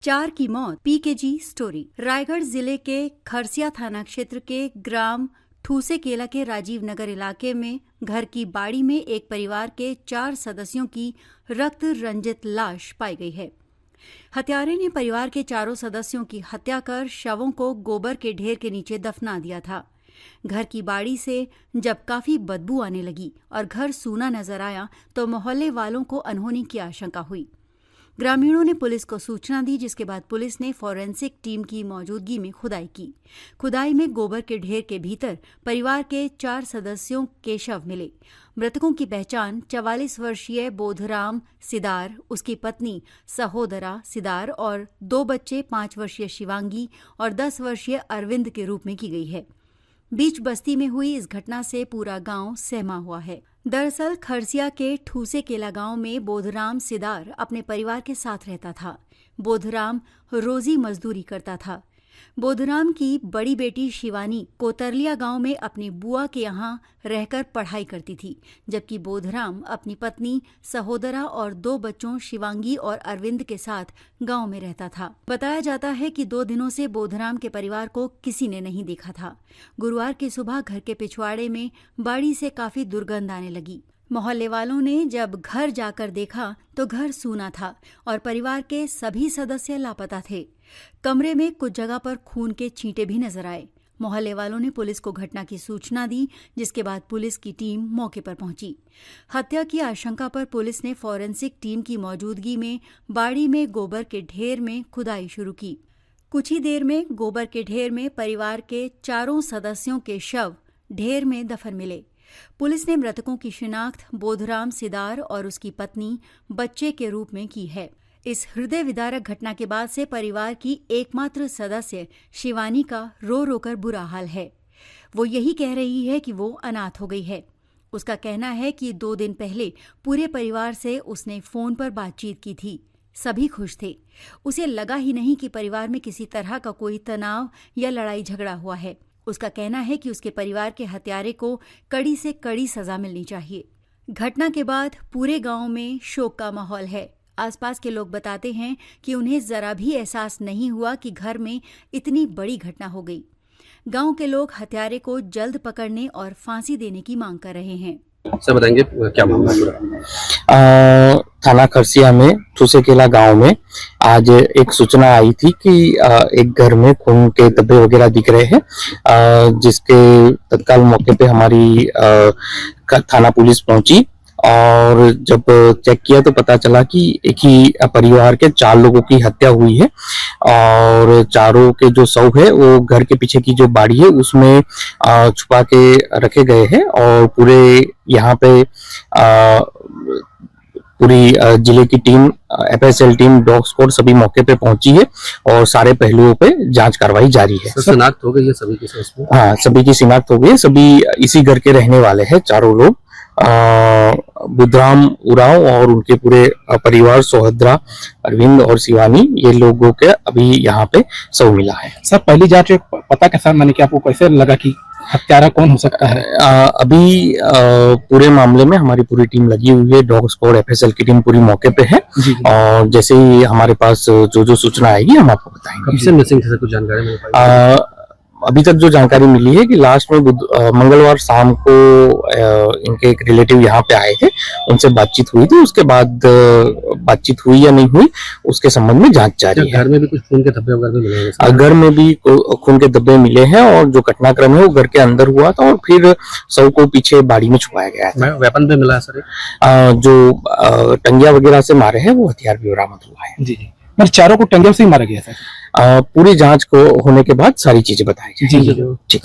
4 की मौत। PKG story. Raigarh जिले के खरसिया थाना क्षेत्र के ग्राम ठूसे केला के राजीव नगर इलाके में घर की बाड़ी में एक परिवार के 4 सदस्यों की रक्त रंजित लाश पाई गई है। हत्यारे ने परिवार के चारों सदस्यों की हत्या कर शवों को गोबर के ढेर के नीचे दफना दिया था। घर की बाड़ी से जब काफी बदबू आने लगी और घर सूना नजर आया तो मोहल्ले वालों को अनहोनी की आशंका हुई। ग्रामीणों ने पुलिस को सूचना दी, जिसके बाद पुलिस ने फॉरेंसिक टीम की मौजूदगी में खुदाई की। खुदाई में गोबर के ढेर के भीतर परिवार के 4 सदस्यों के शव मिले। मृतकों की पहचान 44 वर्षीय बोधराम सिदार, उसकी पत्नी सहोदरा सिदार और 2 बच्चे 5 वर्षीय शिवांगी और 10 वर्षीय अरविंद के रूप में की गई है। बीच बस्ती में हुई इस घटना से पूरा गांव सहमा हुआ है। दरअसल खरसिया के ठूसे केला गांव में बोधराम सिदार अपने परिवार के साथ रहता था। बोधराम रोजी मजदूरी करता था। बोधराम की बड़ी बेटी शिवानी कोतरलिया गांव में अपनी बुआ के यहां रहकर पढ़ाई करती थी, जबकि बोधराम अपनी पत्नी सहोदरा और 2 बच्चों शिवांगी और अरविंद के साथ गांव में रहता था। बताया जाता है कि 2 दिनों से बोधराम के परिवार को किसी ने नहीं देखा था। गुरुवार की सुबह घर के पिछवाड़े में बाड़ी से काफी दुर्गंध आने लगी। मोहल्ले वालों ने जब घर जाकर देखा तो घर सूना था और परिवार के सभी सदस्य लापता थे। कमरे में कुछ जगह पर खून के छींटे भी नजर आए। मोहल्ले वालों ने पुलिस को घटना की सूचना दी, जिसके बाद पुलिस की टीम मौके पर पहुंची। हत्या की आशंका पर पुलिस ने फॉरेंसिक टीम की मौजूदगी में बाड़ी में गोबर के ढेर में खुदाई शुरू की। कुछ ही देर में गोबर के ढेर में परिवार के 4 सदस्यों के शव ढेर में दफन मिले। पुलिस ने मृतकों की शिनाख्त बोधराम सिदार और उसकी पत्नी बच्चे के रूप में की है। इस हृदय विदारक घटना के बाद से परिवार की एकमात्र सदस्य शिवानी का रो रो कर बुरा हाल है। वो यही कह रही है कि वो अनाथ हो गई है। उसका कहना है कि 2 दिन पहले पूरे परिवार से उसने फोन पर बातचीत की थी। सभी खुश थे। उसे लगा ही नहीं कि परिवार में किसी तरह का कोई तनाव या लड़ाई झगड़ा हुआ है। उसका कहना है कि उसके परिवार के हत्यारे को कड़ी से कड़ी सजा मिलनी चाहिए। घटना के बाद पूरे गांव में शोक का माहौल है। आसपास के लोग बताते हैं कि उन्हें जरा भी एहसास नहीं हुआ कि घर में इतनी बड़ी घटना हो गई। गांव के लोग हत्यारे को जल्द पकड़ने और फांसी देने की मांग कर रहे हैं। सर बताएंगे क्या मामला है? थाना खरसिया में ठूसे केला गांव में आज एक सूचना आई थी कि एक घर में खून के धब्बे वगैरह दिख रहे हैं, जिसके तत्काल मौके पे हमारी थाना पुलिस पहुंची और जब चेक किया तो पता चला कि एक ही परिवार के 4 लोगों की हत्या हुई है और चारों के जो शव है वो घर के पीछे की जो बाड़ी है उसमें छुपा के रखे गए हैं और पूरे यहाँ पे पूरी जिले की team, FSL team, dog squad सभी मौके पे पहुंची है और सारे पहलुओं पे जांच कार्रवाई जारी है। शिनाख्त हो गई है सभी की? हाँ, सभी की शिनाख्त हो गई है। सभी इसी घर के रहने वाले हैं, चारों लोग। बुधराम उराव और उनके पूरे परिवार सहोदरा अरविंद और शिवानी, ये लोगों के अभी यहाँ पे शव मिला है। सर पहली जांच पता कैसा, माने कि आपको कैसे लगा कि हत्यारा कौन हो सकता है? अभी पूरे मामले में हमारी पूरी टीम लगी हुई है। डॉग स्क्वाड FSL की टीम पूरी मौके पे है और जैसे ही हमारे पास जो सूचना आएगी हम आपको बताएंगे। कब से मिसिंग थे, कुछ जानकारी मिल पाई? अभी तक जो जानकारी मिली है कि लास्ट में मंगलवार शाम को इनके एक रिलेटिव यहाँ पे आए थे, उनसे बातचीत हुई थी। उसके बाद बातचीत हुई या नहीं हुई उसके संबंध में जांच जारी है। घर में भी कुछ खून के धब्बे वगैरह मिले हैं? घर में भी खून के धब्बे मिले हैं और जो घटनाक्रम है वो घर के अंदर हुआ था और फिर शव को पीछे बाड़ी में छुपाया गया है। वेपन भी मिला है सर? जो टंगिया वगैरह से मारे हैं वो हथियार भी बरामद हुआ है। जी, मतलब चारों को टंगिया से ही मारा गया सर? पूरी जांच को होने के बाद सारी चीजें बताई जाएंगी। जी।